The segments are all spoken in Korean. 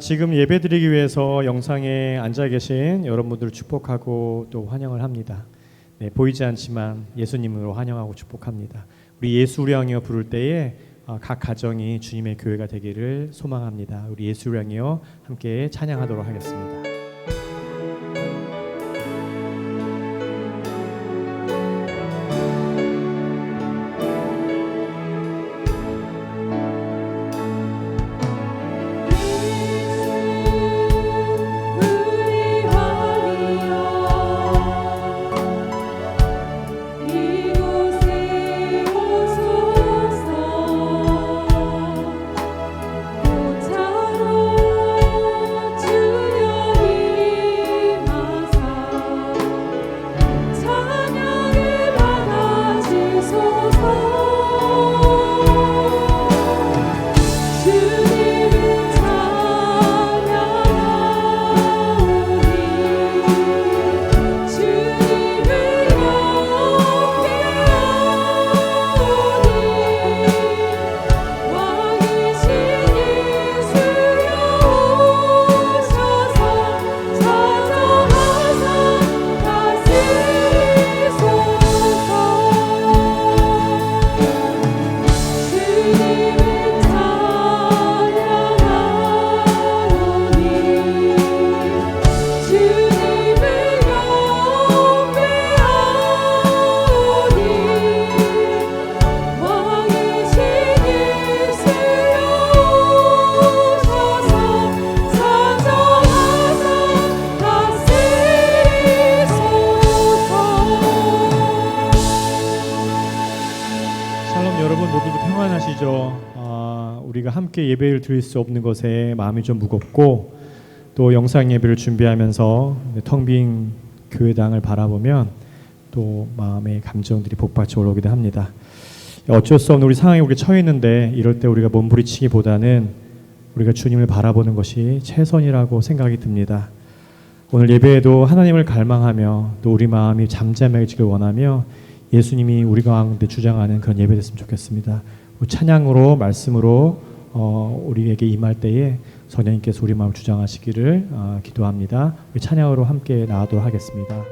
지금 예배드리기 위해서 영상에 앉아 계신 여러분들을 축복하고 또 환영을 합니다. 네, 보이지 않지만 예수님으로 환영하고 축복합니다. 우리 예수량이여 부를 때에 각 가정이 주님의 교회가 되기를 소망합니다. 우리 예수량이여 함께 찬양하도록 하겠습니다. 우리가 함께 예배를 드릴 수 없는 것에 마음이 좀 무겁고 또 영상 예배를 준비하면서 텅 빈 교회당을 바라보면 또 마음의 감정들이 복받쳐 올라오기도 합니다. 어쩔 수 없는 우리 상황에 우리가 처해 있는데 이럴 때 우리가 몸부리치기보다는 우리가 주님을 바라보는 것이 최선이라고 생각이 듭니다. 오늘 예배에도 하나님을 갈망하며 또 우리 마음이 잠잠해지길 원하며 예수님이 우리 가운데 주장하는 그런 예배 됐으면 좋겠습니다. 찬양으로 말씀으로 우리에게 임할 때에 성령님께서 우리 마음을 주장하시기를 기도합니다. 우리 찬양으로 함께 나아가도록 하겠습니다.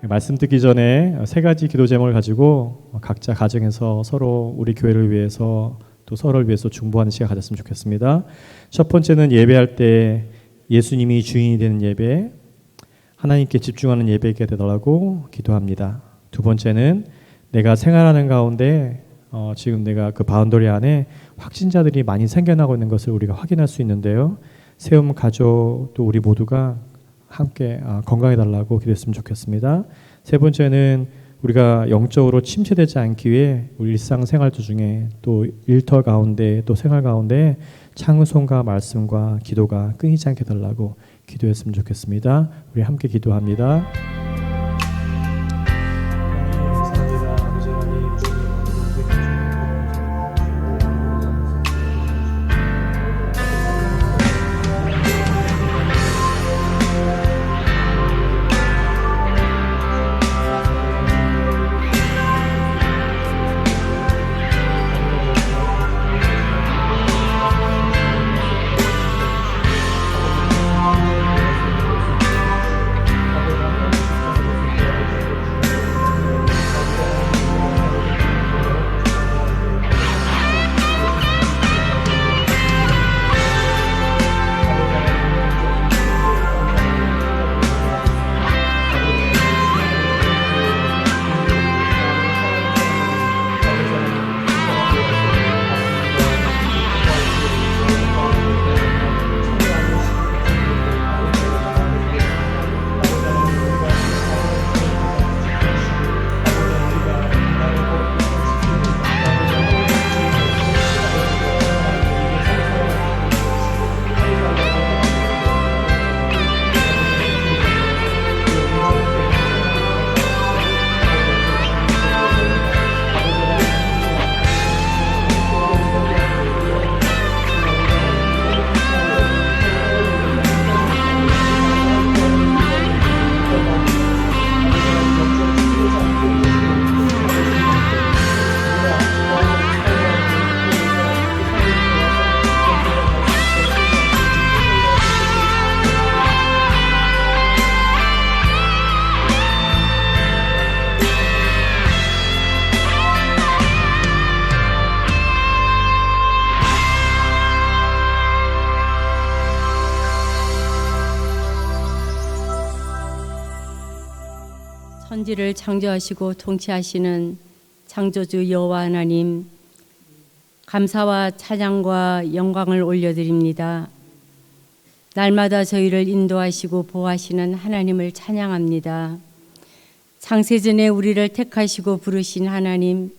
말씀 듣기 전에 세 가지 기도 제목을 가지고 각자 가정에서 서로 우리 교회를 위해서 또 서로를 위해서 중보하는 시간 가졌으면 좋겠습니다. 첫 번째는 예배할 때 예수님이 주인이 되는 예배, 하나님께 집중하는 예배가 되더라고 기도합니다. 두 번째는 내가 생활하는 가운데 지금 내가 그 바운더리 안에 확진자들이 많이 생겨나고 있는 것을 우리가 확인할 수 있는데요. 세움 가족 또 우리 모두가 함께 건강해 달라고 기도했으면 좋겠습니다. 세 번째는 우리가 영적으로 침체되지 않기 위해 우리 일상생활 중에 또 일터 가운데 또 생활 가운데 찬송과 말씀과 기도가 끊이지 않게 달라고 기도했으면 좋겠습니다. 우리 함께 기도합니다. 천지를 창조하시고 통치하시는 창조주 여호와 하나님, 감사와 찬양과 영광을 올려드립니다. 날마다 저희를 인도하시고 보호하시는 하나님을 찬양합니다. 창세전에 우리를 택하시고 부르신 하나님,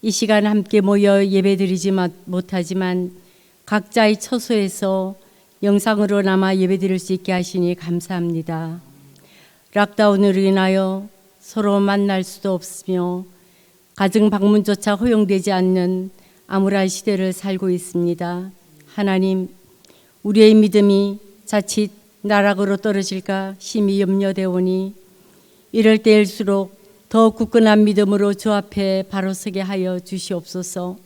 이 시간 함께 모여 예배드리지 못하지만 각자의 처소에서 영상으로나마 예배드릴 수 있게 하시니 감사합니다. 락다운으로 인하여 서로 만날 수도 없으며 가정 방문조차 허용되지 않는 암울한 시대를 살고 있습니다. 하나님, 우리의 믿음이 자칫 나락으로 떨어질까 심히 염려되오니 이럴 때일수록 더 굳건한 믿음으로 주 앞에 바로 서게 하여 주시옵소서.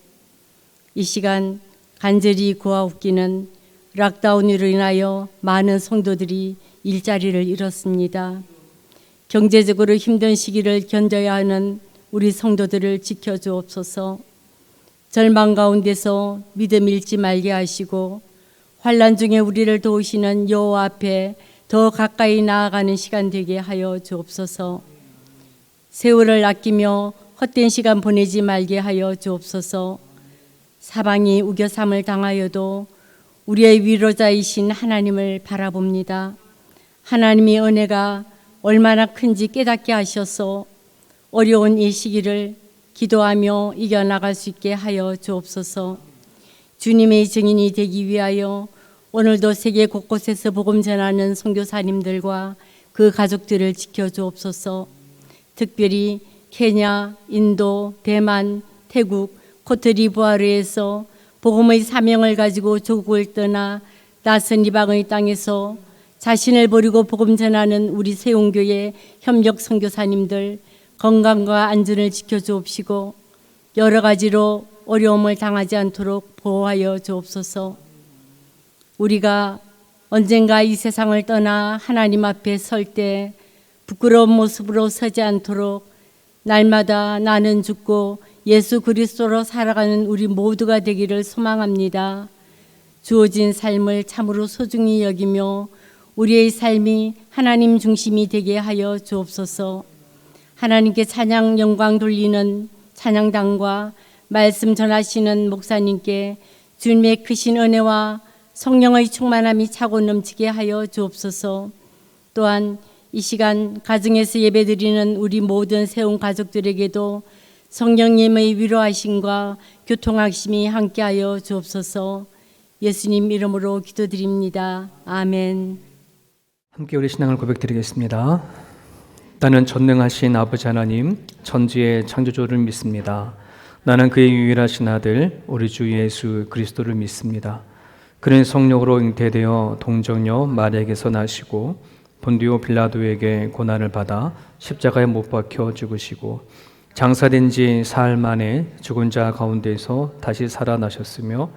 이 시간 간절히 구하옵기는 락다운으로 인하여 많은 성도들이 일자리를 잃었습니다. 경제적으로 힘든 시기를 견뎌야 하는 우리 성도들을 지켜주옵소서. 절망 가운데서 믿음 잃지 말게 하시고 환난 중에 우리를 도우시는 여호와 앞에 더 가까이 나아가는 시간 되게 하여 주옵소서. 세월을 아끼며 헛된 시간 보내지 말게 하여 주옵소서. 사방이 우겨삼을 당하여도 우리의 위로자이신 하나님을 바라봅니다. 하나님의 은혜가 얼마나 큰지 깨닫게 하셔서 어려운 이 시기를 기도하며 이겨나갈 수 있게 하여 주옵소서. 주님의 증인이 되기 위하여 오늘도 세계 곳곳에서 복음 전하는 선교사님들과 그 가족들을 지켜주옵소서. 특별히 케냐, 인도, 대만, 태국, 코트디부아르에서 복음의 사명을 가지고 조국을 떠나 낯선 이방의 땅에서 자신을 버리고 복음 전하는 우리 세운교회 협력 선교사님들 건강과 안전을 지켜주옵시고 여러 가지로 어려움을 당하지 않도록 보호하여 주옵소서. 우리가 언젠가 이 세상을 떠나 하나님 앞에 설 때 부끄러운 모습으로 서지 않도록 날마다 나는 죽고 예수 그리스도로 살아가는 우리 모두가 되기를 소망합니다. 주어진 삶을 참으로 소중히 여기며 우리의 삶이 하나님 중심이 되게 하여 주옵소서. 하나님께 찬양 영광 돌리는 찬양단과 말씀 전하시는 목사님께 주님의 크신 은혜와 성령의 충만함이 차고 넘치게 하여 주옵소서. 또한 이 시간 가정에서 예배드리는 우리 모든 세운 가족들에게도 성령님의 위로하심과 교통하심이 함께하여 주옵소서. 예수님 이름으로 기도드립니다. 아멘. 함께 우리 신앙을 고백드리겠습니다. 나는 전능하신 아버지 하나님, 천지의 창조주를 믿습니다. 나는 그의 유일하신 아들 우리 주 예수 그리스도를 믿습니다. 그는 성령으로 잉태되어 동정녀 마리아에게서 나시고 본디오 빌라도에게 고난을 받아 십자가에 못 박혀 죽으시고 장사된 지 사흘 만에 죽은 자 가운데서 다시 살아나셨으며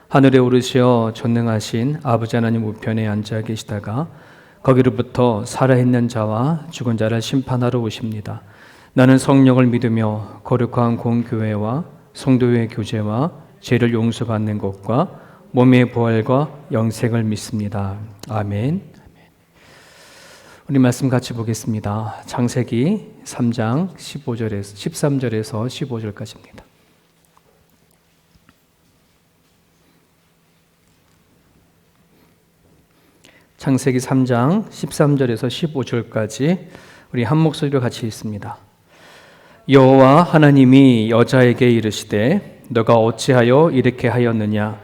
하늘에 오르시어 전능하신 아버지 하나님 우편에 앉아 계시다가 거기로부터 살아있는 자와 죽은 자를 심판하러 오십니다. 나는 성령을 믿으며 거룩한 공교회와 성도의 교제와 죄를 용서받는 것과 몸의 부활과 영생을 믿습니다. 아멘. 우리 말씀 같이 보겠습니다. 창세기 3장 13절에서 15절까지입니다. 창세기 3장 13절에서 15절까지 우리 한 목소리로 같이 읽습니다. 여호와 하나님이 여자에게 이르시되 너가 어찌하여 이렇게 하였느냐?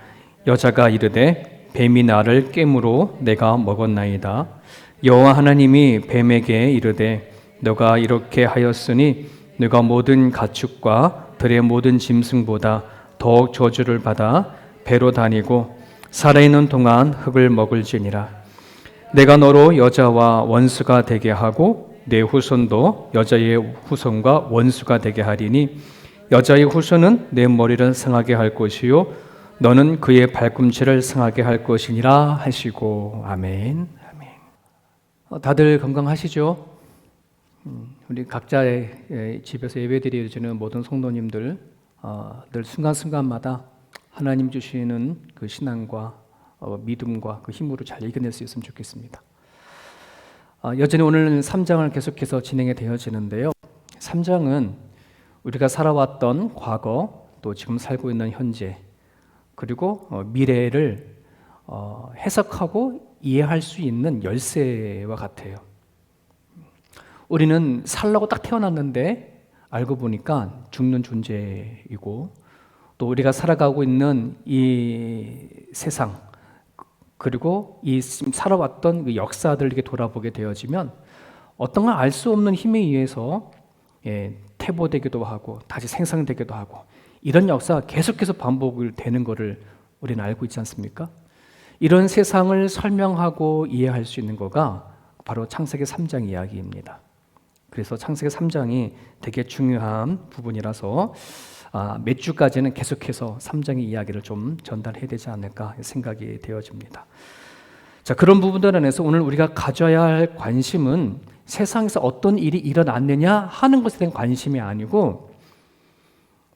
여자가 이르되 뱀이 나를 깨므로 내가 먹었나이다. 여호와 하나님이 뱀에게 이르되 너가 이렇게 하였으니 너가 모든 가축과 들의 모든 짐승보다 더욱 저주를 받아 배로 다니고 살아있는 동안 흙을 먹을지니라. 내가 너로 여자와 원수가 되게 하고 내 후손도 여자의 후손과 원수가 되게 하리니 여자의 후손은 내 머리를 상하게 할 것이요 너는 그의 발꿈치를 상하게 할 것이니라 하시고. 아멘. 아멘. 다들 건강하시죠? 우리 각자의 집에서 예배드리는 모든 성도님들 늘 순간순간마다 하나님 주시는 그 신앙과 믿음과 그 힘으로 잘 이겨낼 수 있으면 좋겠습니다. 여전히 오늘 3장을 계속해서 진행이 되어지는데요. 3장은 우리가 살아왔던 과거, 또 지금 살고 있는 현재, 그리고 미래를 해석하고 이해할 수 있는 열쇠와 같아요. 우리는 살라고 딱 태어났는데 알고 보니까 죽는 존재이고, 또 우리가 살아가고 있는 이 세상, 그리고 이 살아왔던 그 역사들에게 돌아보게 되어지면 어떤 걸 알 수 없는 힘에 의해서 퇴보되기도 하고 다시 생성되기도 하고 이런 역사가 계속해서 반복되는 것을 우리는 알고 있지 않습니까? 이런 세상을 설명하고 이해할 수 있는 거가 바로 창세기 3장 이야기입니다. 그래서 창세기 3장이 되게 중요한 부분이라서 몇 주까지는 계속해서 3장의 이야기를 좀 전달해야 되지 않을까 생각이 되어집니다. 자, 그런 부분들 안에서 오늘 우리가 가져야 할 관심은 세상에서 어떤 일이 일어났느냐 하는 것에 대한 관심이 아니고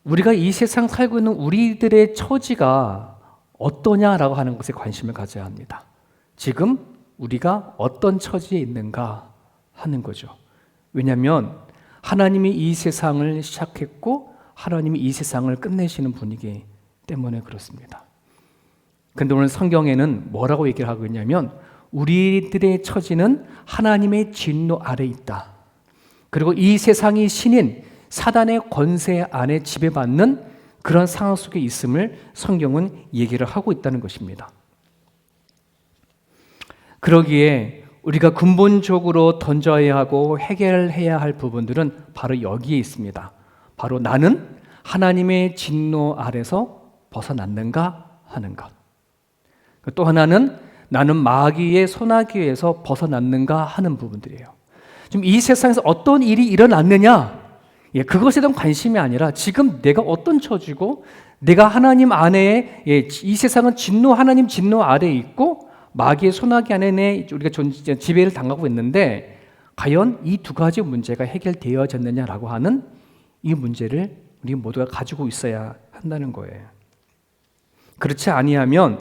우리가 이 세상 살고 있는 우리들의 처지가 어떠냐라고 하는 것에 관심을 가져야 합니다. 지금 우리가 어떤 처지에 있는가 하는 거죠. 왜냐하면 하나님이 이 세상을 시작했고 하나님이 이 세상을 끝내시는 분이기 때문에 그렇습니다. 그런데 오늘 성경에는 뭐라고 얘기를 하고 있냐면 우리들의 처지는 하나님의 진노 아래 있다. 그리고 이 세상이 신인 사단의 권세 안에 지배받는 그런 상황 속에 있음을 성경은 얘기를 하고 있다는 것입니다. 그러기에 우리가 근본적으로 던져야 하고 해결해야 할 부분들은 바로 여기에 있습니다. 바로 나는 하나님의 진노 아래서 벗어났는가 하는 것. 또 하나는 나는 마귀의 소나기에서 벗어났는가 하는 부분들이에요. 지금 이 세상에서 어떤 일이 일어났느냐, 그것에 대한 관심이 아니라 지금 내가 어떤 처지고 내가 하나님 안에 이 세상은 하나님 진노 아래에 있고 마귀의 소나기 안에 우리가 지배를 당하고 있는데 과연 이 두 가지 문제가 해결되어졌느냐라고 하는 이 문제를 우리 모두가 가지고 있어야 한다는 거예요. 그렇지 아니하면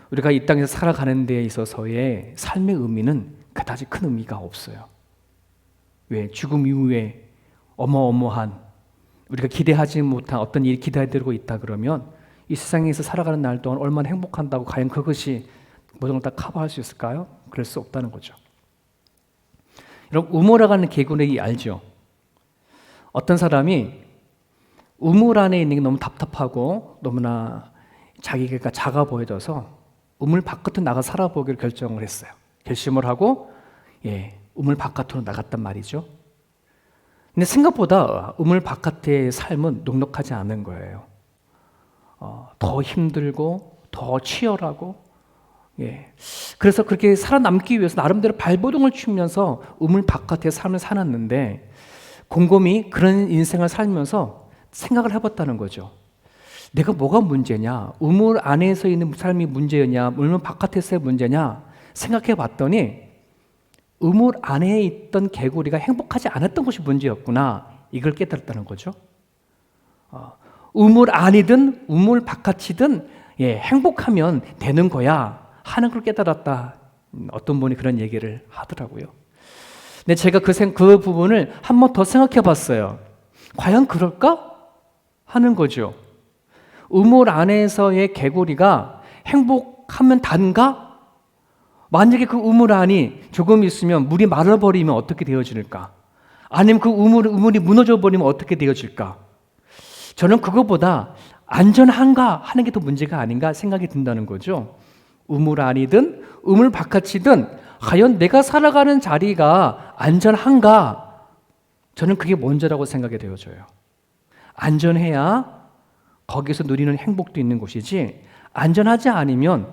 우리가 이 땅에서 살아가는 데 있어서의 삶의 의미는 그다지 큰 의미가 없어요. 왜? 죽음 이후에 어마어마한 우리가 기대하지 못한 어떤 일이 기다리고 있다 그러면 이 세상에서 살아가는 날 동안 얼마나 행복한다고 과연 그것이 모든 걸 다 커버할 수 있을까요? 그럴 수 없다는 거죠. 여러분, 우물이라는 개구리 알죠? 어떤 사람이 우물 안에 있는 게 너무 답답하고 너무나 자기가 작아 보여져서 우물 바깥으로 나가 살아보기를 결정을 했어요. 결심을 하고 우물 바깥으로 나갔단 말이죠. 근데 생각보다 우물 바깥의 삶은 녹록하지 않은 거예요. 더 힘들고 더 치열하고 그래서 그렇게 살아남기 위해서 나름대로 발버둥을 치면서 우물 바깥의 삶을 살았는데 곰곰이 그런 인생을 살면서 생각을 해봤다는 거죠. 내가 뭐가 문제냐? 우물 안에서 있는 삶이 문제였냐? 우물 바깥에서의 문제냐? 생각해 봤더니 우물 안에 있던 개구리가 행복하지 않았던 것이 문제였구나. 이걸 깨달았다는 거죠. 우물 안이든 우물 바깥이든 행복하면 되는 거야 하는 걸 깨달았다. 어떤 분이 그런 얘기를 하더라고요. 근데 제가 그 부분을 한 번 더 생각해 봤어요. 과연 그럴까? 하는 거죠. 우물 안에서의 개구리가 행복하면 단가? 만약에 그 우물 안이 조금 있으면 물이 말아버리면 어떻게 되어질까? 아니면 그 우물이 무너져 버리면 어떻게 되어질까? 저는 그것보다 안전한가 하는 게 더 문제가 아닌가 생각이 든다는 거죠. 우물 안이든 우물 바깥이든 과연 내가 살아가는 자리가 안전한가? 저는 그게 먼저라고 생각이 되어져요. 안전해야 거기서 누리는 행복도 있는 곳이지 안전하지 않으면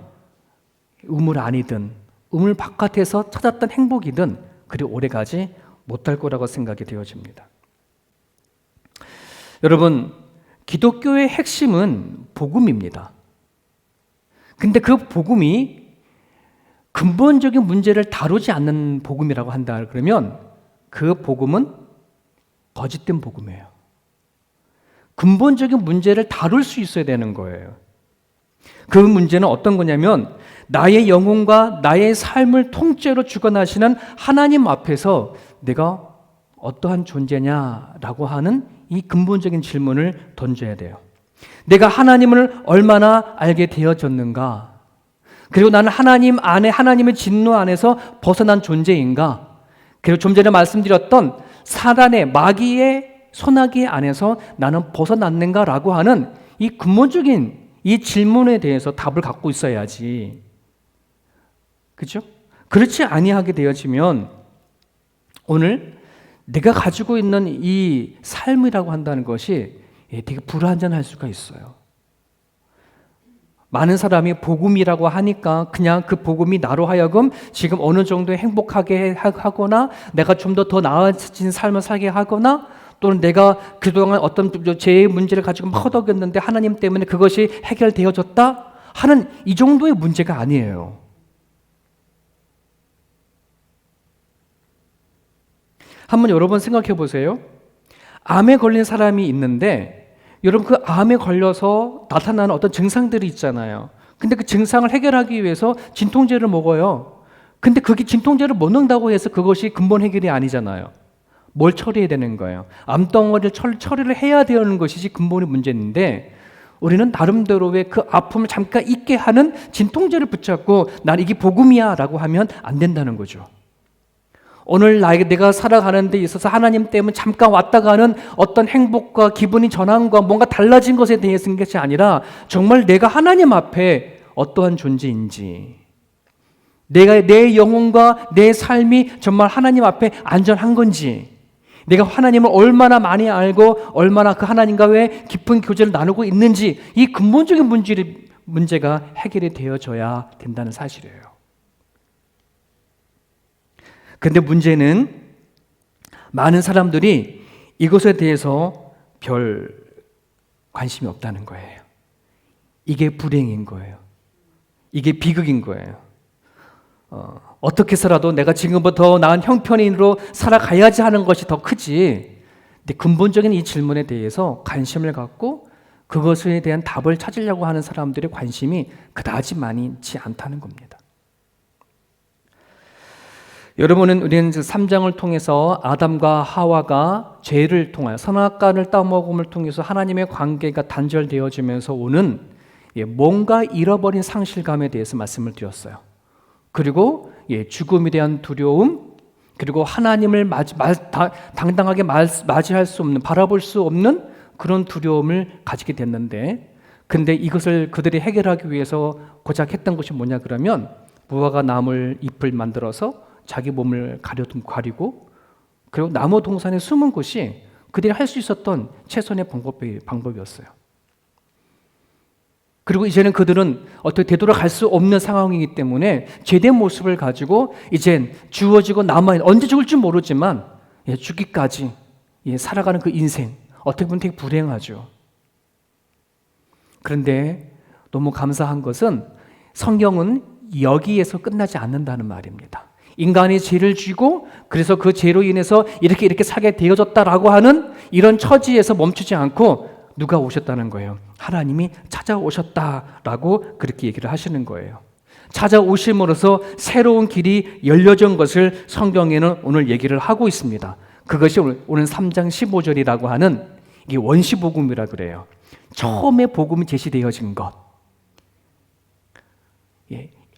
우물 안이든 우물 바깥에서 찾았던 행복이든 그리 오래가지 못할 거라고 생각이 되어집니다. 여러분, 기독교의 핵심은 복음입니다. 근데 그 복음이 근본적인 문제를 다루지 않는 복음이라고 한다 그러면 그 복음은 거짓된 복음이에요. 근본적인 문제를 다룰 수 있어야 되는 거예요. 그 문제는 어떤 거냐면 나의 영혼과 나의 삶을 통째로 주관하시는 하나님 앞에서 내가 어떠한 존재냐라고 하는 이 근본적인 질문을 던져야 돼요. 내가 하나님을 얼마나 알게 되어졌는가? 그리고 나는 하나님 안에 하나님의 진노 안에서 벗어난 존재인가? 그리고 좀 전에 말씀드렸던 사단의 마귀의 소나기 안에서 나는 벗어났는가라고 하는 이 근본적인 이 질문에 대해서 답을 갖고 있어야지. 그렇죠? 그렇지 아니하게 되어지면 오늘 내가 가지고 있는 이 삶이라고 한다는 것이 되게 불완전할 수가 있어요. 많은 사람이 복음이라고 하니까 그냥 그 복음이 나로 하여금 지금 어느 정도 행복하게 하거나 내가 좀 더 나아진 삶을 살게 하거나 또는 내가 그동안 어떤 죄의 문제를 가지고 허덕였는데 하나님 때문에 그것이 해결되어졌다 하는 이 정도의 문제가 아니에요. 한번 여러분 생각해 보세요. 암에 걸린 사람이 있는데 여러분 그 암에 걸려서 나타나는 어떤 증상들이 있잖아요. 근데 그 증상을 해결하기 위해서 진통제를 먹어요. 근데 그게 진통제를 먹는다고 해서 그것이 근본 해결이 아니잖아요. 뭘 처리해야 되는 거예요? 암덩어리를 처리를 해야 되는 것이지 근본의 문제인데 우리는 나름대로의 그 아픔을 잠깐 잊게 하는 진통제를 붙잡고 난 이게 복음이야 라고 하면 안 된다는 거죠. 오늘 내가 살아가는 데 있어서 하나님 때문에 잠깐 왔다 가는 어떤 행복과 기분이 전환과 뭔가 달라진 것에 대해서인 것이 아니라 정말 내가 하나님 앞에 어떠한 존재인지 내가 내 영혼과 내 삶이 정말 하나님 앞에 안전한 건지 내가 하나님을 얼마나 많이 알고 얼마나 그 하나님과의 깊은 교제를 나누고 있는지 이 근본적인 문제가 해결이 되어져야 된다는 사실이에요. 근데 문제는 많은 사람들이 이것에 대해서 별 관심이 없다는 거예요. 이게 불행인 거예요. 이게 비극인 거예요. 어떻게 해서라도 내가 지금부터 더 나은 형편인으로 살아가야지 하는 것이 더 크지. 근데 근본적인 이 질문에 대해서 관심을 갖고 그것에 대한 답을 찾으려고 하는 사람들의 관심이 그다지 많지 않다는 겁니다. 여러분은 우리는 3장을 통해서 아담과 하와가 죄를 통하여 선악과를 따먹음을 통해서 하나님의 관계가 단절되어지면서 오는 뭔가 잃어버린 상실감에 대해서 말씀을 드렸어요. 그리고 죽음에 대한 두려움, 그리고 하나님을 당당하게 맞이할 수 없는, 바라볼 수 없는 그런 두려움을 가지게 됐는데, 근데 이것을 그들이 해결하기 위해서 고작 했던 것이 뭐냐 그러면 무화과 나물 잎을 만들어서 자기 몸을 가리고, 그리고 나무 동산에 숨은 것이 그들이 할 수 있었던 최선의 방법이었어요. 그리고 이제는 그들은 어떻게 되돌아갈 수 없는 상황이기 때문에 죄된 모습을 가지고 이젠 주어지고 남아있는, 언제 죽을지 모르지만 죽기까지 살아가는 그 인생, 어떻게 보면 되게 불행하죠. 그런데 너무 감사한 것은 성경은 여기에서 끝나지 않는다는 말입니다. 인간이 죄를 지고 그래서 그 죄로 인해서 이렇게 살게 되어졌다라고 하는 이런 처지에서 멈추지 않고 누가 오셨다는 거예요? 하나님이 찾아오셨다라고 그렇게 얘기를 하시는 거예요. 찾아오심으로써 새로운 길이 열려진 것을 성경에는 오늘 얘기를 하고 있습니다. 그것이 오늘 3장 15절이라고 하는 이게 원시복음이라 그래요. 처음에 복음이 제시되어진 것.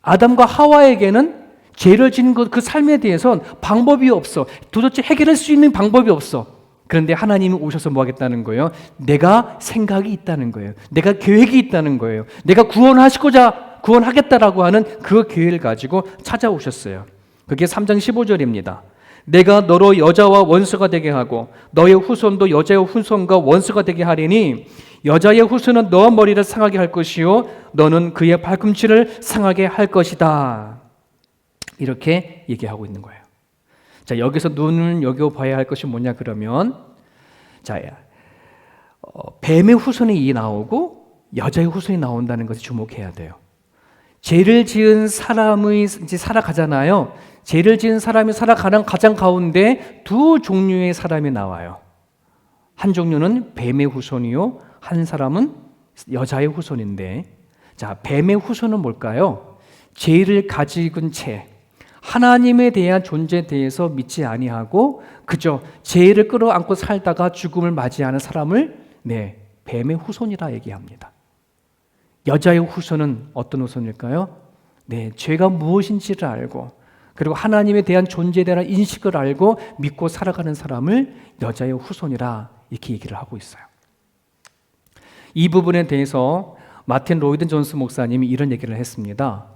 아담과 하와에게는 죄를 지은 그 삶에 대해서는 방법이 없어. 도대체 해결할 수 있는 방법이 없어. 그런데 하나님이 오셔서 뭐 하겠다는 거예요? 내가 생각이 있다는 거예요. 내가 계획이 있다는 거예요. 내가 구원하겠다라고 하는 그 계획을 가지고 찾아오셨어요. 그게 3장 15절입니다. 내가 너로 여자와 원수가 되게 하고 너의 후손도 여자의 후손과 원수가 되게 하리니 여자의 후손은 너의 머리를 상하게 할 것이요 너는 그의 발꿈치를 상하게 할 것이다. 이렇게 얘기하고 있는 거예요. 자, 여기서 눈을 여겨봐야 할 것이 뭐냐 그러면, 자, 뱀의 후손이 나오고 여자의 후손이 나온다는 것에 주목해야 돼요. 죄를 지은 사람이 이제 살아가잖아요. 죄를 지은 사람이 살아가는 가장 가운데 두 종류의 사람이 나와요. 한 종류는 뱀의 후손이요, 한 사람은 여자의 후손인데, 자, 뱀의 후손은 뭘까요? 죄를 가지고 채 하나님에 대한 존재에 대해서 믿지 아니하고 그저 죄를 끌어안고 살다가 죽음을 맞이하는 사람을 뱀의 후손이라 얘기합니다. 여자의 후손은 어떤 후손일까요? 죄가 무엇인지를 알고 그리고 하나님에 대한 존재에 대한 인식을 알고 믿고 살아가는 사람을 여자의 후손이라 이렇게 얘기를 하고 있어요. 이 부분에 대해서 마틴 로이드 존스 목사님이 이런 얘기를 했습니다.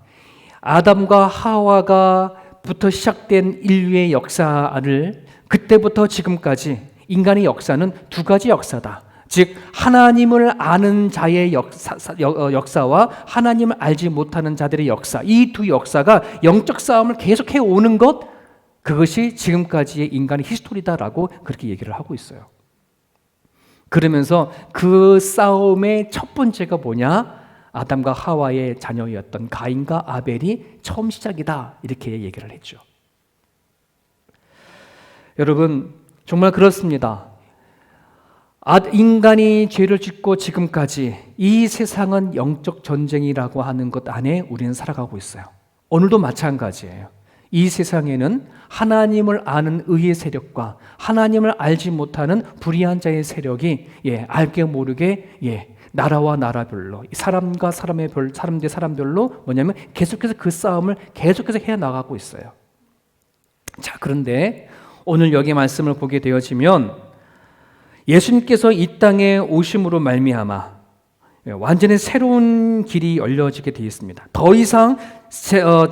아담과 하와가부터 시작된 인류의 역사를 그때부터 지금까지 인간의 역사는 두 가지 역사다. 즉 하나님을 아는 자의 역사와 하나님을 알지 못하는 자들의 역사, 이 두 역사가 영적 싸움을 계속해 오는 것, 그것이 지금까지의 인간의 히스토리다라고 그렇게 얘기를 하고 있어요. 그러면서 그 싸움의 첫 번째가 뭐냐? 아담과 하와의 자녀였던 가인과 아벨이 처음 시작이다, 이렇게 얘기를 했죠. 여러분, 정말 그렇습니다. 인간이 죄를 짓고 지금까지 이 세상은 영적 전쟁이라고 하는 것 안에 우리는 살아가고 있어요. 오늘도 마찬가지예요. 이 세상에는 하나님을 아는 의의 세력과 하나님을 알지 못하는 불의한 자의 세력이 알게 모르게 나라와 나라별로, 사람과 사람들로 뭐냐면 계속해서 그 싸움을 계속해서 해나가고 있어요. 자, 그런데 오늘 여기 말씀을 보게 되어지면 예수님께서 이 땅에 오심으로 말미암아 완전히 새로운 길이 열려지게 되어 있습니다. 더 이상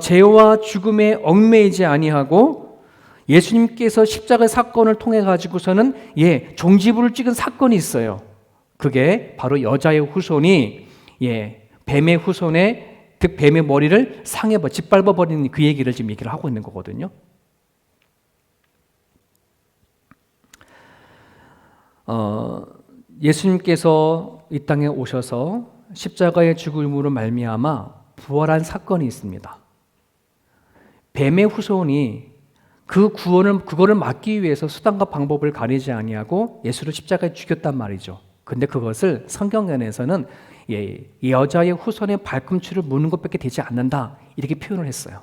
죄와 죽음에 얽매이지 아니하고 예수님께서 십자가 사건을 통해 가지고서는 종지부를 찍은 사건이 있어요. 그게 바로 여자의 후손이 뱀의 후손의 즉 뱀의 머리를 짓밟아 버리는 그 얘기를 지금 얘기를 하고 있는 거거든요. 예수님께서 이 땅에 오셔서 십자가의 죽음으로 말미암아 부활한 사건이 있습니다. 뱀의 후손이 그거를 막기 위해서 수단과 방법을 가리지 아니하고 예수를 십자가에 죽였단 말이죠. 근데 그것을 성경에서는 여자의 후손의 발꿈치를 무는 것밖에 되지 않는다, 이렇게 표현을 했어요.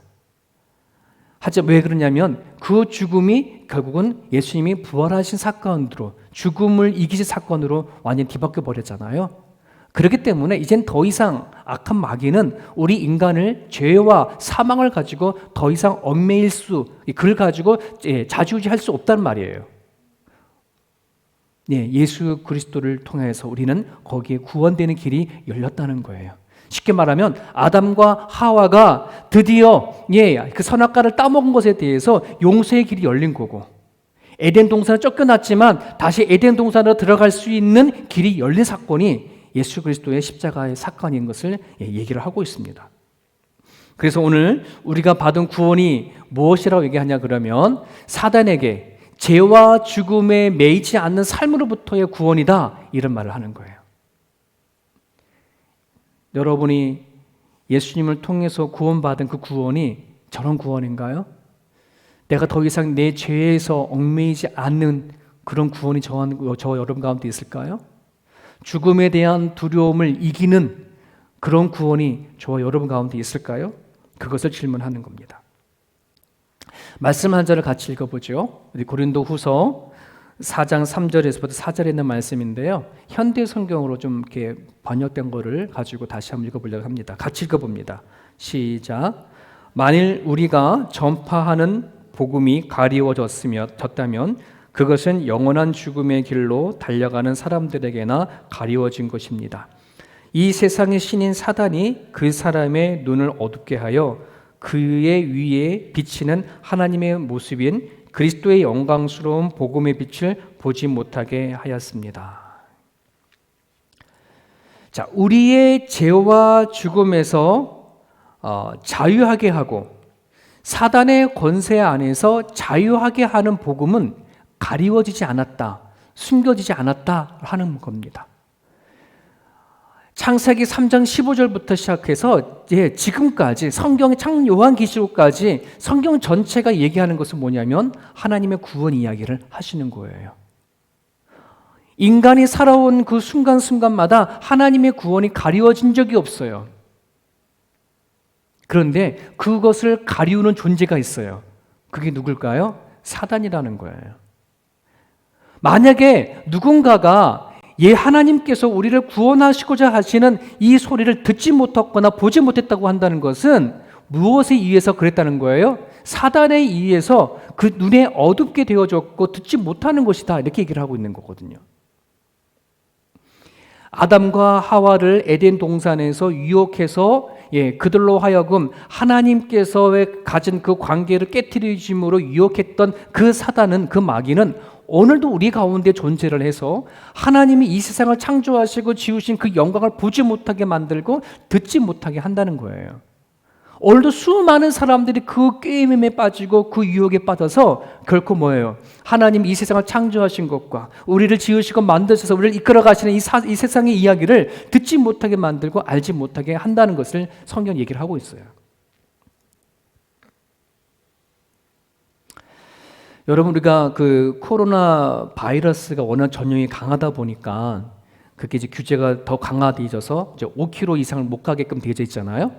하지만 왜 그러냐면 그 죽음이 결국은 예수님이 부활하신 사건으로, 죽음을 이기신 사건으로 완전히 뒤바뀌어 버렸잖아요. 그렇기 때문에 이젠 더 이상 악한 마귀는 우리 인간을 죄와 사망을 가지고 더 이상 얽매일 그걸 가지고 좌지우지할 수 없단 말이에요. 예수 그리스도를 통해서 우리는 거기에 구원되는 길이 열렸다는 거예요. 쉽게 말하면 아담과 하와가 드디어 그 선악과를 따먹은 것에 대해서 용서의 길이 열린 거고, 에덴 동산을 쫓겨났지만 다시 에덴 동산으로 들어갈 수 있는 길이 열린 사건이 예수 그리스도의 십자가의 사건인 것을 얘기를 하고 있습니다. 그래서 오늘 우리가 받은 구원이 무엇이라고 얘기하냐 그러면 사단에게 죄와 죽음에 매이지 않는 삶으로부터의 구원이다, 이런 말을 하는 거예요. 여러분이 예수님을 통해서 구원받은 그 구원이 저런 구원인가요? 내가 더 이상 내 죄에서 얽매이지 않는 그런 구원이 저와 여러분 가운데 있을까요? 죽음에 대한 두려움을 이기는 그런 구원이 저와 여러분 가운데 있을까요? 그것을 질문하는 겁니다. 말씀 한 절을 같이 읽어보죠. 우리 고린도후서 4장 3절에서부터 4절에 있는 말씀인데요. 현대 성경으로 좀 이렇게 번역된 거를 가지고 다시 한번 읽어보려고 합니다. 같이 읽어봅니다. 시작. 만일 우리가 전파하는 복음이 가리워졌다면 그것은 영원한 죽음의 길로 달려가는 사람들에게나 가리워진 것입니다. 이 세상의 신인 사단이 그 사람의 눈을 어둡게 하여 그의 위에 비치는 하나님의 모습인 그리스도의 영광스러운 복음의 빛을 보지 못하게 하였습니다. 자, 우리의 죄와 죽음에서 자유하게 하고 사단의 권세 안에서 자유하게 하는 복음은 가리워지지 않았다, 숨겨지지 않았다 하는 겁니다. 창세기 3장 15절부터 시작해서 지금까지 성경의 요한계시록까지 성경 전체가 얘기하는 것은 뭐냐면 하나님의 구원 이야기를 하시는 거예요. 인간이 살아온 그 순간순간마다 하나님의 구원이 가리워진 적이 없어요. 그런데 그것을 가리우는 존재가 있어요. 그게 누굴까요? 사단이라는 거예요. 만약에 누군가가 하나님께서 우리를 구원하시고자 하시는 이 소리를 듣지 못했거나 보지 못했다고 한다는 것은 무엇에 의해서 그랬다는 거예요? 사단에 의해서 그 눈에 어둡게 되어졌고 듣지 못하는 것이다, 이렇게 얘기를 하고 있는 거거든요. 아담과 하와를 에덴 동산에서 유혹해서 그들로 하여금 하나님께서 가진 그 관계를 깨트리심으로 유혹했던 그 사단은, 그 마귀는 오늘도 우리 가운데 존재를 해서 하나님이 이 세상을 창조하시고 지으신 그 영광을 보지 못하게 만들고 듣지 못하게 한다는 거예요. 오늘도 수많은 사람들이 그 게임에 빠지고 그 유혹에 빠져서 결코 뭐예요? 하나님 이 세상을 창조하신 것과 우리를 지으시고 만드셔서 우리를 이끌어 가시는 이 세상의 이야기를 듣지 못하게 만들고 알지 못하게 한다는 것을 성경 얘기를 하고 있어요. 여러분, 우리가 그 코로나 바이러스가 워낙 전염이 강하다 보니까 그게 이제 규제가 더 강화되어져서 이제 5km 이상을 못 가게끔 되어져 있잖아요.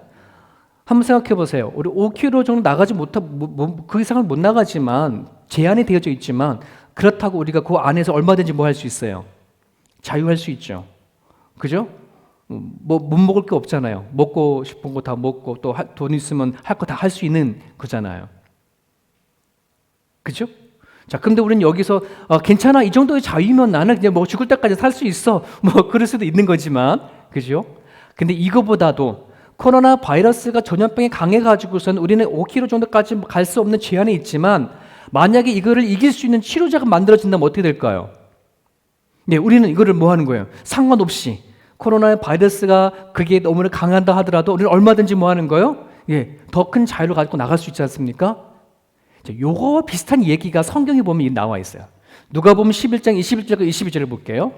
한번 생각해 보세요. 우리 5km 정도 나가지 그 이상을 못 나가지만 제한이 되어져 있지만 그렇다고 우리가 그 안에서 얼마든지 뭐 할 수 있어요? 자유할 수 있죠. 그죠? 뭐 못 먹을 게 없잖아요. 먹고 싶은 거 다 먹고 또 돈 있으면 할 거 다 할 수 있는 거잖아요. 그죠? 자, 근데 우리는 여기서 괜찮아, 이 정도의 자유면 나는 그냥 뭐 죽을 때까지 살 수 있어, 뭐 그럴 수도 있는 거지만, 그죠? 근데 이거보다도 코로나 바이러스가 전염병이 강해가지고선 우리는 5km 정도까지 갈 수 없는 제한이 있지만 만약에 이거를 이길 수 있는 치료제가 만들어진다면 어떻게 될까요? 네, 우리는 이거를 뭐 하는 거예요? 상관없이 코로나 바이러스가 그게 너무 강한다 하더라도 우리는 얼마든지 뭐 하는 거예요? 더 큰 자유를 가지고 나갈 수 있지 않습니까? 요거와 비슷한 얘기가 성경에 보면 나와 있어요. 누가복음 11장 21절과 22절을 볼게요.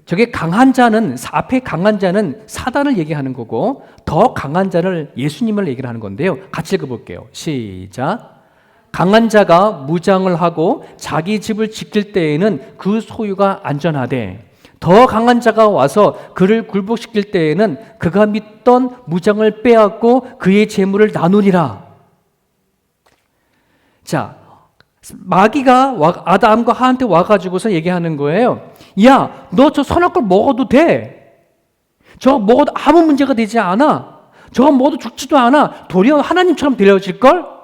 저게 강한 자는, 앞에 강한 자는 사단을 얘기하는 거고 더 강한 자를 예수님을 얘기를 하는 건데요. 같이 읽어볼게요. 시작. 강한 자가 무장을 하고 자기 집을 지킬 때에는 그 소유가 안전하되 더 강한 자가 와서 그를 굴복시킬 때에는 그가 믿던 무장을 빼앗고 그의 재물을 나누리라. 자, 마귀가 아담과 하한테 와가지고서 얘기하는 거예요. 야, 너 저 선악 걸 먹어도 돼. 저거 먹어도 아무 문제가 되지 않아. 저거 먹어도 죽지도 않아. 도리어 하나님처럼 되어질걸?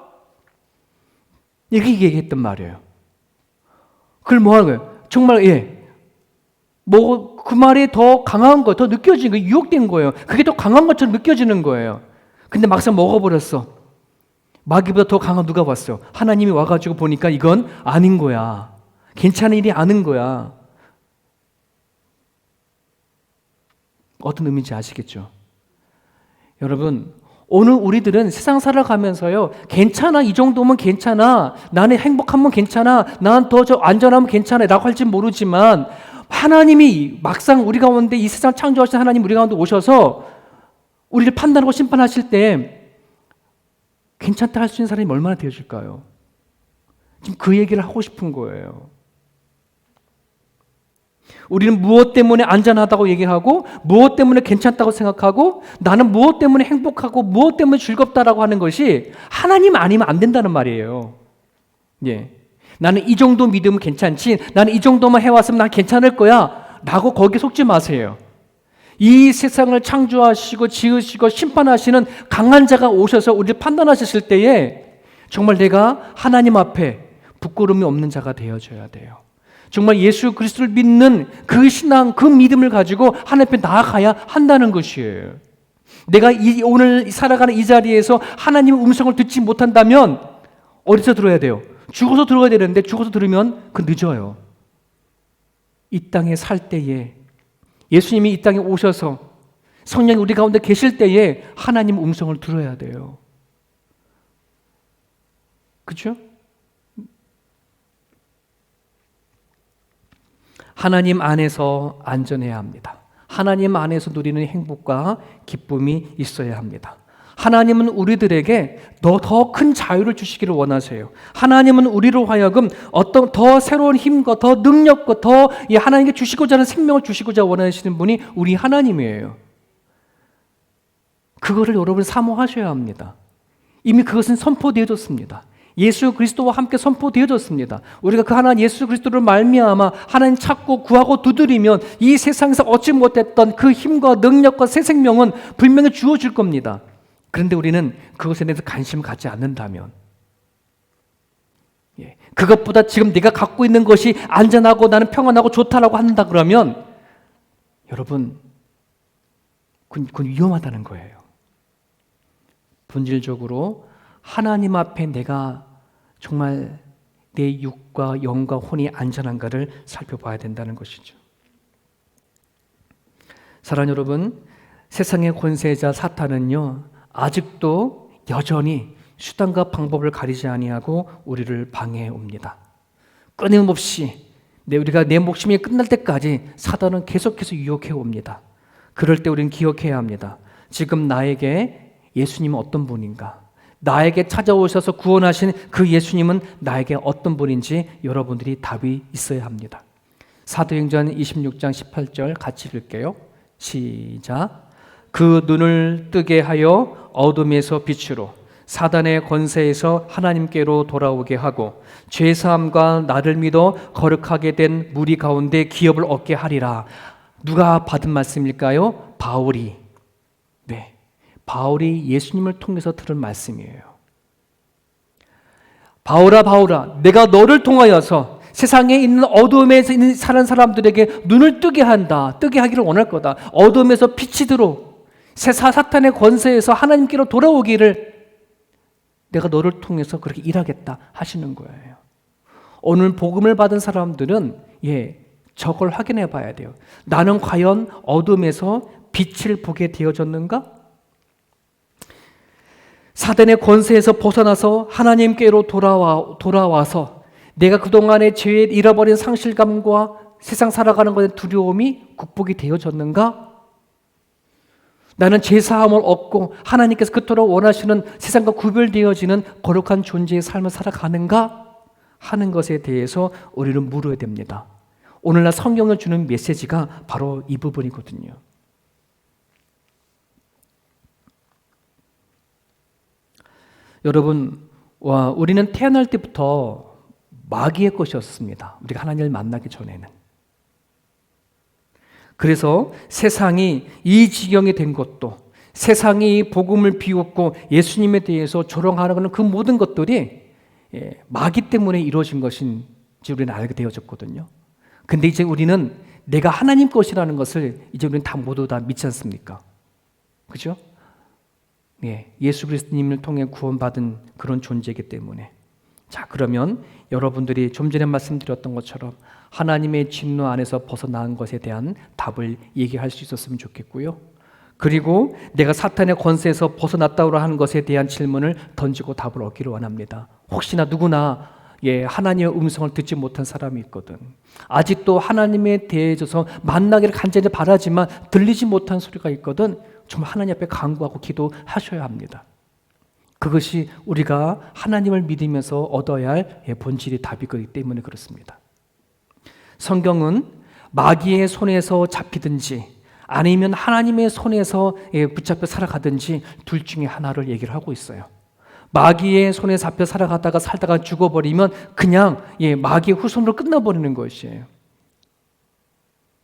이렇게 얘기했단 말이에요. 그걸 뭐 하는 거예요? 정말, 그 말이 더 강한 거, 더 느껴지는 거, 유혹된 거예요. 그게 더 강한 것처럼 느껴지는 거예요. 근데 막상 먹어버렸어. 마귀보다 더 강한 누가 왔어? 하나님이 와가지고 보니까 이건 아닌 거야. 괜찮은 일이 아닌 거야. 어떤 의미인지 아시겠죠? 여러분, 오늘 우리들은 세상 살아가면서요, 괜찮아, 이 정도면 괜찮아, 나는 행복하면 괜찮아, 난 더 저 안전하면 괜찮아 라고 할지 모르지만 하나님이 막상 우리 가운데 이 세상 창조하신 하나님 우리 가운데 오셔서 우리를 판단하고 심판하실 때 괜찮다 할 수 있는 사람이 얼마나 되어질까요? 지금 그 얘기를 하고 싶은 거예요. 우리는 무엇 때문에 안전하다고 얘기하고 무엇 때문에 괜찮다고 생각하고 나는 무엇 때문에 행복하고 무엇 때문에 즐겁다라고 하는 것이 하나님 아니면 안 된다는 말이에요. 나는 이 정도 믿으면 괜찮지, 나는 이 정도만 해왔으면 난 괜찮을 거야 라고 거기에 속지 마세요. 이 세상을 창조하시고 지으시고 심판하시는 강한 자가 오셔서 우리를 판단하셨을 때에 정말 내가 하나님 앞에 부끄러움이 없는 자가 되어져야 돼요. 정말 예수 그리스도를 믿는 그 신앙, 그 믿음을 가지고 하나님 앞에 나아가야 한다는 것이에요. 내가 오늘 살아가는 이 자리에서 하나님의 음성을 듣지 못한다면 어디서 들어야 돼요? 죽어서 들어야 되는데 죽어서 들으면 그 늦어요. 이 땅에 살 때에 예수님이 이 땅에 오셔서 성령이 우리 가운데 계실 때에 하나님 음성을 들어야 돼요. 그렇죠? 하나님 안에서 안전해야 합니다. 하나님 안에서 누리는 행복과 기쁨이 있어야 합니다. 하나님은 우리들에게 더 큰 자유를 주시기를 원하세요. 하나님은 우리로 하여금 어떤 더 새로운 힘과 더 능력과 더 하나님께 주시고자 하는 생명을 주시고자 원하시는 분이 우리 하나님이에요. 그거를 여러분 사모하셔야 합니다. 이미 그것은 선포되어졌습니다. 예수 그리스도와 함께 선포되어졌습니다. 우리가 그 하나님 예수 그리스도를 말미암아 하나님 찾고 구하고 두드리면 이 세상에서 얻지 못했던 그 힘과 능력과 새 생명은 분명히 주어질 겁니다. 그런데 우리는 그것에 대해서 관심을 갖지 않는다면, 그것보다 지금 내가 갖고 있는 것이 안전하고 나는 평안하고 좋다라고 한다 그러면 여러분, 그건 위험하다는 거예요. 본질적으로 하나님 앞에 내가 정말 내 육과 영과 혼이 안전한가를 살펴봐야 된다는 것이죠. 사랑하는 여러분, 세상의 권세자 사탄은요, 아직도 여전히 수단과 방법을 가리지 아니하고 우리를 방해해 옵니다. 끊임없이 우리가 내 목숨이 끝날 때까지 사단은 계속해서 유혹해 옵니다. 그럴 때 우리는 기억해야 합니다. 지금 나에게 예수님은 어떤 분인가? 나에게 찾아오셔서 구원하신 그 예수님은 나에게 어떤 분인지 여러분들이 답이 있어야 합니다. 사도행전 26장 18절 같이 읽을게요. 시작. 그 눈을 뜨게 하여 어둠에서 빛으로 사단의 권세에서 하나님께로 돌아오게 하고 죄사함과 나를 믿어 거룩하게 된 무리 가운데 기업을 얻게 하리라. 누가 받은 말씀일까요? 바울이. 네, 바울이 예수님을 통해서 들은 말씀이에요. 바울아 바울아, 내가 너를 통하여서 세상에 있는 어둠에서 있는 사는 사람들에게 눈을 뜨게 한다. 뜨게 하기를 원할 거다. 어둠에서 빛이 들어 사탄의 권세에서 하나님께로 돌아오기를 내가 너를 통해서 그렇게 일하겠다 하시는 거예요. 오늘 복음을 받은 사람들은 저걸 확인해 봐야 돼요. 나는 과연 어둠에서 빛을 보게 되어졌는가? 사단의 권세에서 벗어나서 하나님께로 돌아와서 내가 그동안의 죄에 잃어버린 상실감과 세상 살아가는 것에 두려움이 극복이 되어졌는가? 나는 제사함을 얻고 하나님께서 그토록 원하시는 세상과 구별되어지는 거룩한 존재의 삶을 살아가는가? 하는 것에 대해서 우리는 물어야 됩니다. 오늘날 성경을 주는 메시지가 바로 이 부분이거든요. 여러분, 우리는 태어날 때부터 마귀의 것이었습니다. 우리가 하나님을 만나기 전에는. 그래서 세상이 이 지경이 된 것도, 세상이 복음을 비웃고 예수님에 대해서 조롱하는 그 모든 것들이 마귀 때문에 이루어진 것인지 우리는 알게 되어졌거든요. 근데 이제 우리는 내가 하나님 것이라는 것을 이제 우리는 다 모두 다 믿지 않습니까? 그죠? 예수 그리스도님을 통해 구원받은 그런 존재이기 때문에. 자, 그러면 여러분들이 좀 전에 말씀드렸던 것처럼 하나님의 진노 안에서 벗어난 것에 대한 답을 얘기할 수 있었으면 좋겠고요. 그리고 내가 사탄의 권세에서 벗어났다고 하는 것에 대한 질문을 던지고 답을 얻기를 원합니다. 혹시나 누구나 하나님의 음성을 듣지 못한 사람이 있거든. 아직도 하나님에 대해서 만나기를 간절히 바라지만 들리지 못한 소리가 있거든. 정말 하나님 앞에 간구하고 기도하셔야 합니다. 그것이 우리가 하나님을 믿으면서 얻어야 할 본질이 답이기 때문에 그렇습니다. 성경은 마귀의 손에서 잡히든지 아니면 하나님의 손에서 붙잡혀 살아가든지 둘 중에 하나를 얘기를 하고 있어요. 마귀의 손에 잡혀 살아가다가 살다가 죽어버리면 그냥 마귀의 후손으로 끝나버리는 것이에요.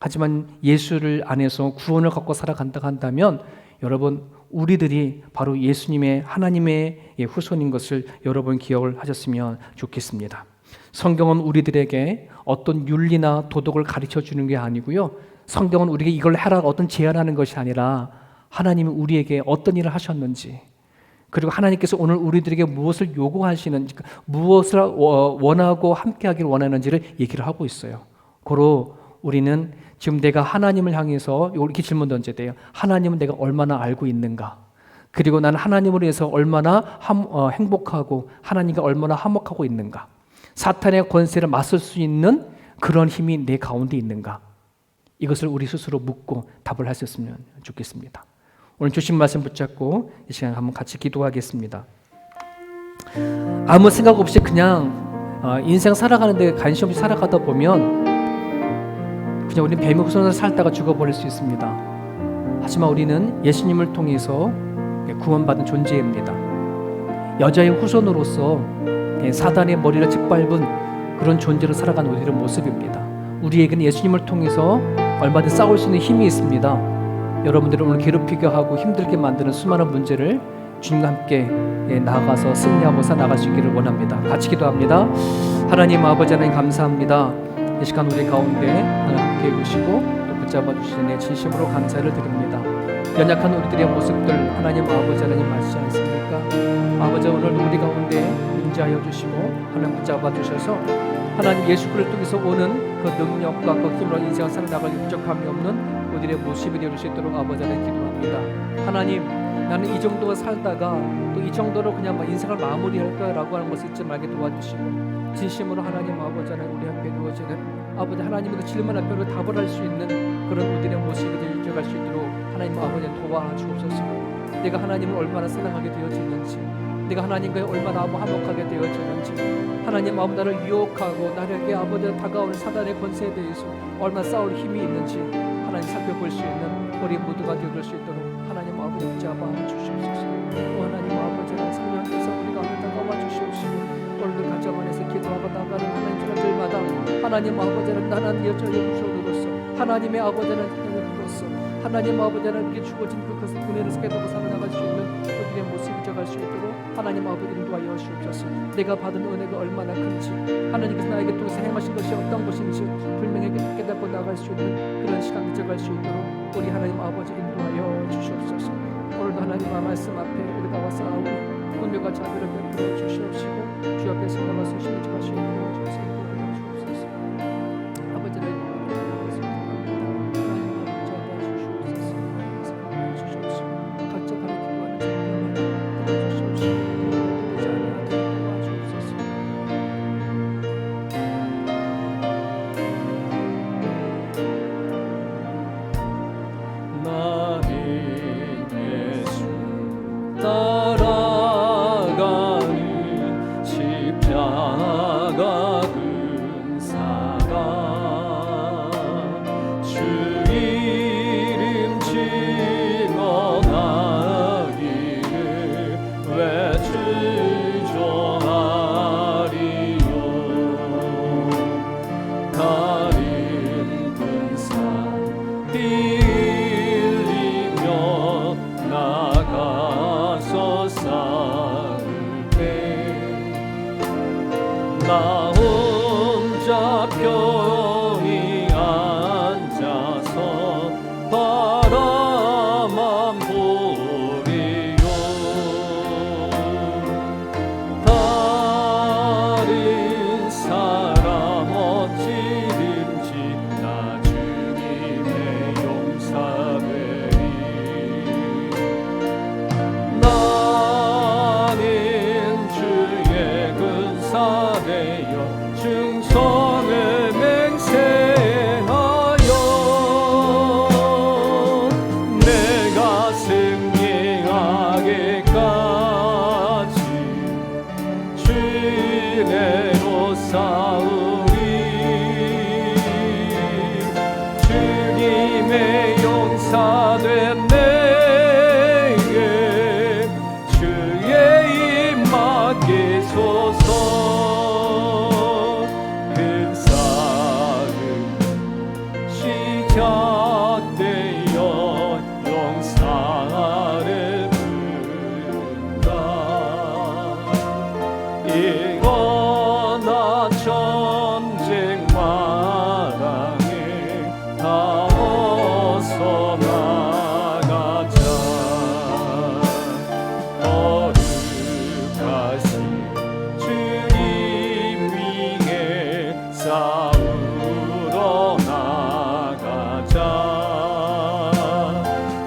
하지만 예수를 안에서 구원을 갖고 살아간다고 한다면 여러분, 우리들이 바로 예수님의 하나님의 후손인 것을 여러분 기억을 하셨으면 좋겠습니다. 성경은 우리들에게 어떤 윤리나 도덕을 가르쳐 주는 게 아니고요. 성경은 우리에게 이걸 해라 어떤 제안하는 것이 아니라 하나님이 우리에게 어떤 일을 하셨는지, 그리고 하나님께서 오늘 우리들에게 무엇을 요구하시는지, 무엇을 원하고 함께하기를 원하는지를 얘기를 하고 있어요. 고로 우리는 지금 내가 하나님을 향해서 이렇게 질문 던져야 돼요. 하나님은 내가 얼마나 알고 있는가? 그리고 나는 하나님을 위해서 얼마나 행복하고 하나님과 얼마나 화목하고 있는가? 사탄의 권세를 맞설 수 있는 그런 힘이 내 가운데 있는가? 이것을 우리 스스로 묻고 답을 하셨으면 좋겠습니다. 오늘 주신 말씀 붙잡고 이 시간 한번 같이 기도하겠습니다. 아무 생각 없이 그냥 인생 살아가는데 관심 없이 살아가다 보면 그냥 우리는 뱀의 후손으로 살다가 죽어버릴 수 있습니다. 하지만 우리는 예수님을 통해서 구원받은 존재입니다. 여자의 후손으로서 사단의 머리를 짓밟은 그런 존재로 살아가는 우리의 모습입니다. 우리에게는 예수님을 통해서 얼마든지 싸울 수 있는 힘이 있습니다. 여러분들은 오늘 괴롭히게 하고 힘들게 만드는 수많은 문제를 주님과 함께 나아가서 승리하고 살아나갈 수 있기를 원합니다. 같이 기도합니다. 하나님 아버지 하나님 감사합니다. 이 시간 우리 가운데 하나님 함께 해주시고 또 붙잡아 주시니 진심으로 감사를 드립니다. 연약한 우리들의 모습들 하나님 아버지 하나님 아시지 않습니까? 아버지 오늘도 우리 가운데 인자하여 주시고 하나님 붙잡아 주셔서 하나님 예수 그리스도를 통해서 오는 그 능력과 그 힘으로 인생을 살아나갈 부족함이 없는 우리의 모습이 되어 줄 수 있도록 아버지 하나님 기도합니다. 하나님 나는 이 정도 살다가 또 이 정도로 그냥 인생을 마무리할 거라고 하는 것을 잊지 말게 도와주시고 진심으로 하나님 아버지 하나님 우리 앞에 두어지는 아버지 하나님의 그 질문 앞에로 답을 할 수 있는 그런 우리의 모습이 되어갈 수 있도록 하나님 아버지 도와주옵소서. 내가 하나님을 얼마나 사랑하게 되어지는지, 내가 하나님과의 얼마나 화목하게 되어지는지, 하나님 아버지 나를 유혹하고 나에게 아버지 다가오는 사단의 권세에 대해서 얼마나 싸울 힘이 있는지 하나님 살펴볼 수 있는 우리 모두가 되어줄 수 있도록 하나님 아버지 붙잡아 주시옵소서. 또 하나님 아버지는 성령께서 우리가 다가와 주시옵시고 오늘도 가정 안에서 기도하고 나가는 하나님 사람들마다 하나님 아버지는 나는 여전히 무서워로서 하나님의 아버지는 하나님으로서 하나님 아버지는 이렇게 주어진 그것을 은혜를 깨닫고 살아나갈 수 있는 우리의 모습이 되어갈 수 있도록 하나님 아버지 인도하여 주옵소서. 내가 받은 은혜가 얼마나 큰지 하나님께서 나에게 통해서 행하신 것이 어떤 것인지 분명히 깨닫고 나갈 수 있는 그런 시간이 되어갈 수 있도록 우리 하나님 아버지 인도하여 주시옵소서. 오늘도 하나님 말씀 앞에 우리가 와서 싸우니 온유가 자비를 베풀어 주시옵시고 주 앞에 서서 쓰시는 자가 시행하여 주옵소서. 누가 근사가 주 이름 증언하기를 왜 주저하리요 다른 근사 띠리며 나가서 싸우되 나 혼자 편히 앉아서 바라만 보리요 다른 사람 어찌든지 나 주님의 용사되리 나는 주의 근사되어 충성을 맹세하여 내가 승리하기까지 주의로 싸우리 주님의 용사된 내게 주의 입 맡기소서 근사는 시작되어 용사를 부른다 일어나 전쟁 마당에 다 어서 나가자 거룩하신 주님 위에 싸우러 나가자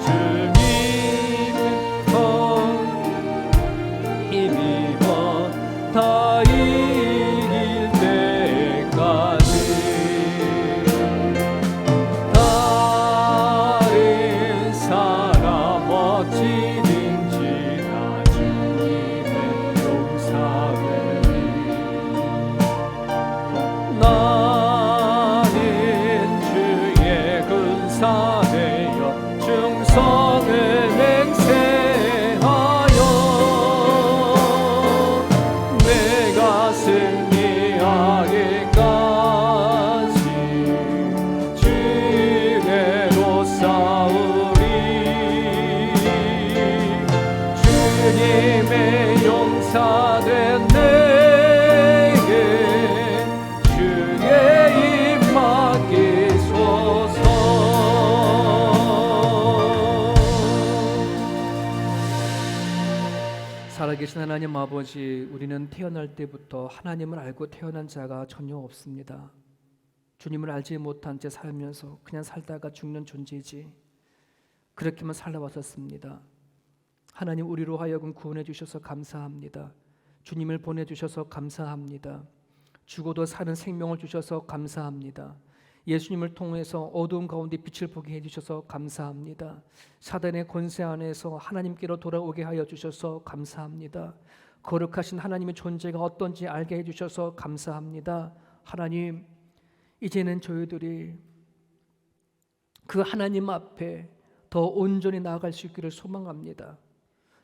주님은 힘입어 다 이길 때까지 다른 사람 어찌든지 다 주님의 용사되리 나는 주의 근사되어 충성을 맹세하여 내가 승리하기까지 주의로 싸우리 주님의 용사된 내게 주의 입 맡기소서 살아계신 하나님 아버지 우리는 태어날 때부터 하나님을 알고 태어난 자가 전혀 없습니다 주님을 알지 못한 채 살면서 그냥 살다가 죽는 존재지 그렇게만 살아왔었습니다 하나님 우리로 하여금 구원해 주셔서 감사합니다 주님을 보내주셔서 감사합니다 죽어도 사는 생명을 주셔서 감사합니다 예수님을 통해서 어두운 가운데 빛을 보게 해주셔서 감사합니다 사단의 권세 안에서 하나님께로 돌아오게 하여 주셔서 감사합니다 거룩하신 하나님의 존재가 어떤지 알게 해주셔서 감사합니다 하나님 이제는 저희들이 그 하나님 앞에 더 온전히 나아갈 수 있기를 소망합니다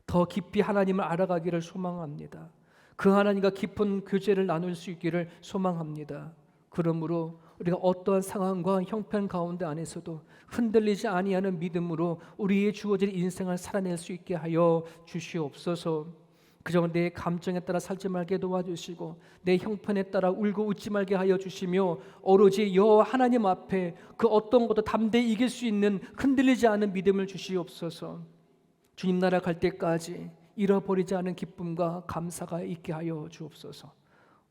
더 깊이 하나님을 알아가기를 소망합니다 그 하나님과 깊은 교제를 나눌 수 있기를 소망합니다 그러므로 우리가 어떠한 상황과 형편 가운데 안에서도 흔들리지 아니하는 믿음으로 우리의 주어진 인생을 살아낼 수 있게 하여 주시옵소서 그저 내 감정에 따라 살지 말게 도와주시고 내 형편에 따라 울고 웃지 말게 하여 주시며 오로지 여호와 하나님 앞에 그 어떤 것도 담대히 이길 수 있는 흔들리지 않은 믿음을 주시옵소서 주님 나라 갈 때까지 잃어버리지 않은 기쁨과 감사가 있게 하여 주옵소서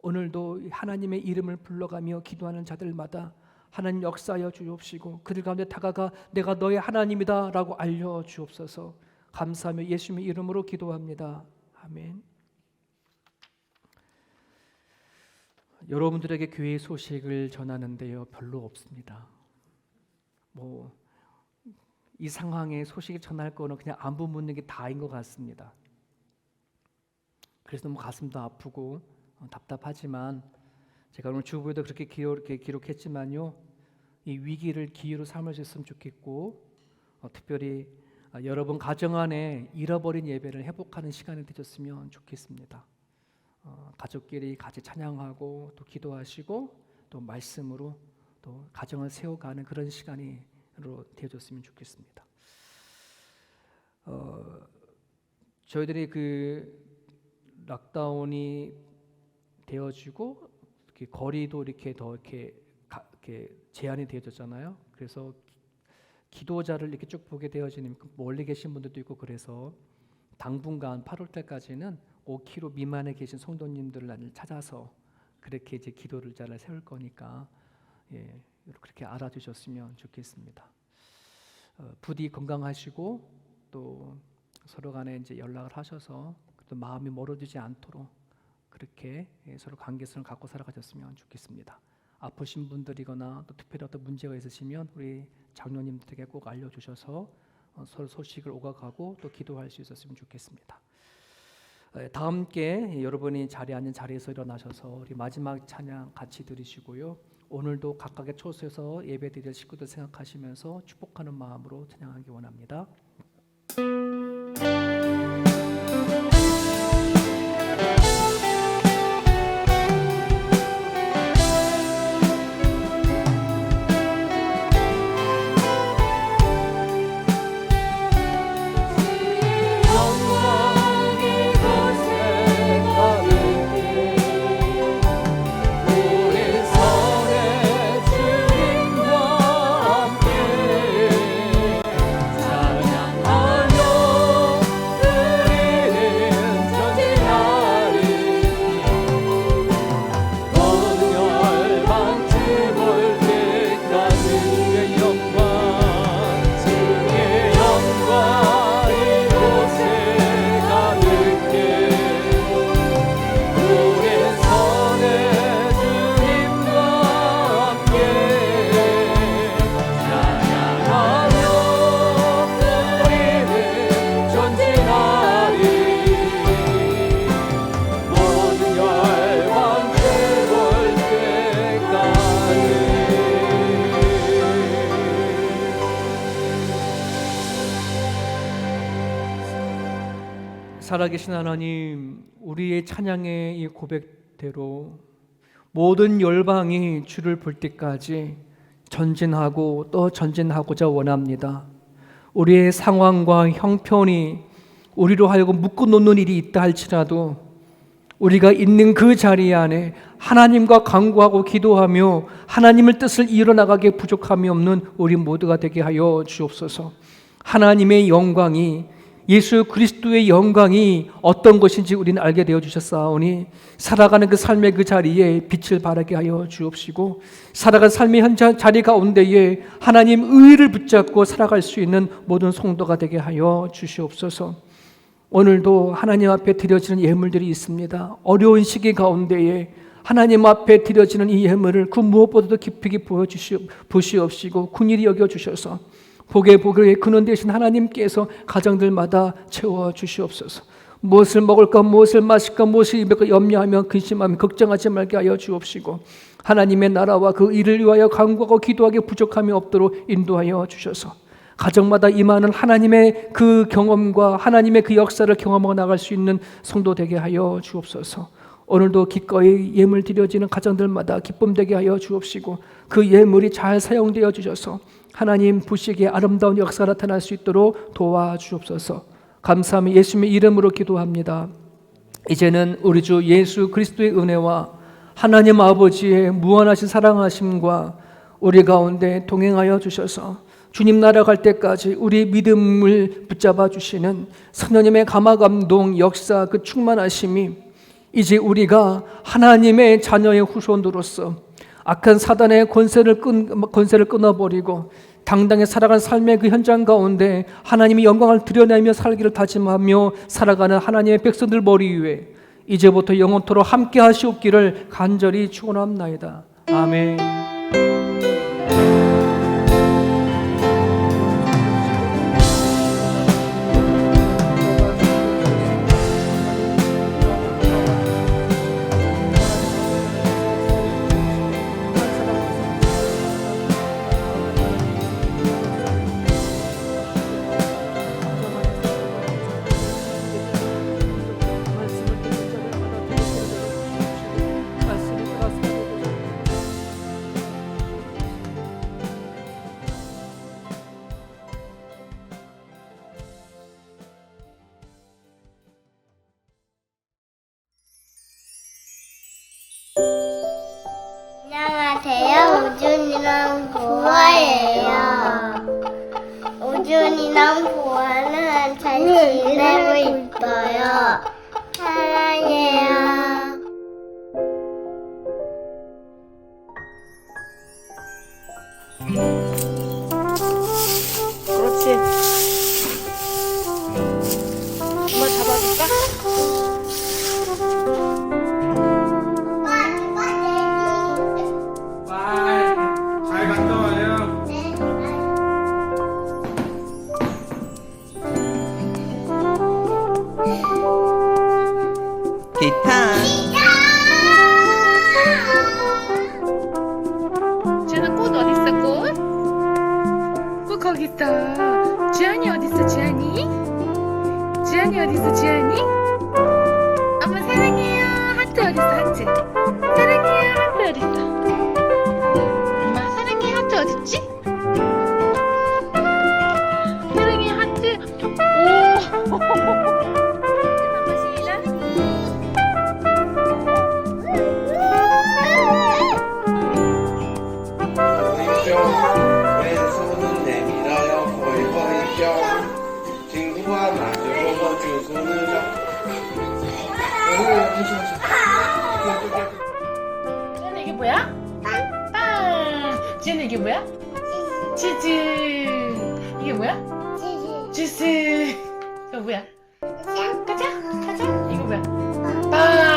오늘도 하나님의 이름을 불러가며 기도하는 자들마다 하나님 역사하여 주옵시고 그들 가운데 다가가 내가 너의 하나님이다 라고 알려주옵소서 감사하며 예수님의 이름으로 기도합니다 아멘. 여러분들에게 교회의 소식을 전하는데요 별로 없습니다 이 상황에 소식을 전할 거는 그냥 안부 묻는 게 다인 것 같습니다 그래서 너무 가슴도 아프고 답답하지만 제가 오늘 주부에도 그렇게 기록했지만요, 이 위기를 기회로 삼을 수 있으면 좋겠고, 특별히 여러분 가정 안에 잃어버린 예배를 회복하는 시간이 되셨으면 좋겠습니다. 가족끼리 같이 찬양하고 또 기도하시고 또 말씀으로 또 가정을 세워가는 그런 시간으로 되어졌으면 좋겠습니다. 저희들이 그 락다운이 되어지고 이렇게 거리도 이렇게 더 이렇게 제한이 되어졌잖아요. 그래서 기도자를 이렇게 쭉 보게 되어지니까 멀리 계신 분들도 있고, 그래서 당분간 8월 달까지는 5km 미만에 계신 성도님들을 찾아서 그렇게 이제 기도를 잘 세울 거니까 그렇게 알아주셨으면 좋겠습니다. 부디 건강하시고 또 서로 간에 이제 연락을 하셔서 또 마음이 멀어지지 않도록 그렇게 서로 관계성을 갖고 살아가셨으면 좋겠습니다. 아프신 분들이거나 또 특별히 어떤 문제가 있으시면 우리 장로님들에게 꼭 알려주셔서 서로 소식을 오가가고 또 기도할 수 있었으면 좋겠습니다. 다 함께 여러분이 자리에 앉은 자리에서 일어나셔서 우리 마지막 찬양 같이 드리시고요. 오늘도 각각의 처소에서 예배 드릴 식구들 생각하시면서 축복하는 마음으로 찬양하기 원합니다. 살아계신 하나님, 우리의 찬양의 이 고백대로 모든 열방이 주를 볼 때까지 전진하고 또 전진하고자 원합니다. 우리의 상황과 형편이 우리로 하여금 묶어놓는 일이 있다 할지라도 우리가 있는 그 자리 안에 하나님과 간구하고 기도하며 하나님의 뜻을 이뤄나가게 부족함이 없는 우리 모두가 되게 하여 주옵소서. 하나님의 영광이, 예수 그리스도의 영광이 어떤 것인지 우리는 알게 되어 주셨사오니 살아가는 그 삶의 그 자리에 빛을 발하게 하여 주옵시고, 살아가는 삶의 현장 자리 가운데에 하나님 의를 붙잡고 살아갈 수 있는 모든 성도가 되게 하여 주시옵소서. 오늘도 하나님 앞에 드려지는 예물들이 있습니다. 어려운 시기 가운데에 하나님 앞에 드려지는 이 예물을 그 무엇보다도 깊이 보시옵시고 긍휼히 여겨주셔서 복의 근원 되신 하나님께서 가정들마다 채워주시옵소서. 무엇을 먹을까, 무엇을 마실까, 무엇을 입을까 염려하며 근심하며 걱정하지 말게 하여 주옵시고, 하나님의 나라와 그 일을 위하여 간구하고 기도하기 부족함이 없도록 인도하여 주셔서 가정마다 임하는 하나님의 그 경험과 하나님의 그 역사를 경험하고 나갈 수 있는 성도 되게 하여 주옵소서. 오늘도 기꺼이 예물 드려지는 가정들마다 기쁨 되게 하여 주옵시고, 그 예물이 잘 사용되어 주셔서 하나님 부시기에 아름다운 역사가 나타날 수 있도록 도와주옵소서. 감사하며 예수님의 이름으로 기도합니다. 이제는 우리 주 예수 그리스도의 은혜와 하나님 아버지의 무한하신 사랑하심과 우리 가운데 동행하여 주셔서 주님 나라 갈 때까지 우리 믿음을 붙잡아 주시는 성령님의 감화감동 역사, 그 충만하심이 이제 우리가 하나님의 자녀의 후손으로서 악한 사단의 권세를 끊어버리고 당당히 살아가는 삶의 그 현장 가운데 하나님의 영광을 드러내며 살기를 다짐하며 살아가는 하나님의 백성들 머리 위에 이제부터 영원토록 함께 하시옵기를 간절히 축원합나이다. 아멘. 같아요. 우준이랑 보아예요. 우준이랑 보아는 잘 지내고 있어요. 사랑해요. 그렇지. 엄마 잡아줄까? 잘 갔다 와요. 기타. 지안아 꽃 어딨어 꽃? 꽃 거기 있어. 지안이 어딨어 지안이? 지안이 어딨어 지안이? 엄마 사랑해요. 하트 어딨어 하트? 사랑해요 하트 어딨어? 엄마 사랑해 하트 어딨지? 사랑해 하트. 오. 한번 시작. 보이죠? 왼손은 내밀어요. 보이죠? 친구와 마주보고 두 손을 지안아 이게 뭐야? 빵! 지안아 이게 뭐야? 치즈! 이게 뭐야? 주스! 이거 뭐야? 가자! 가자! 이거 뭐야? 빵!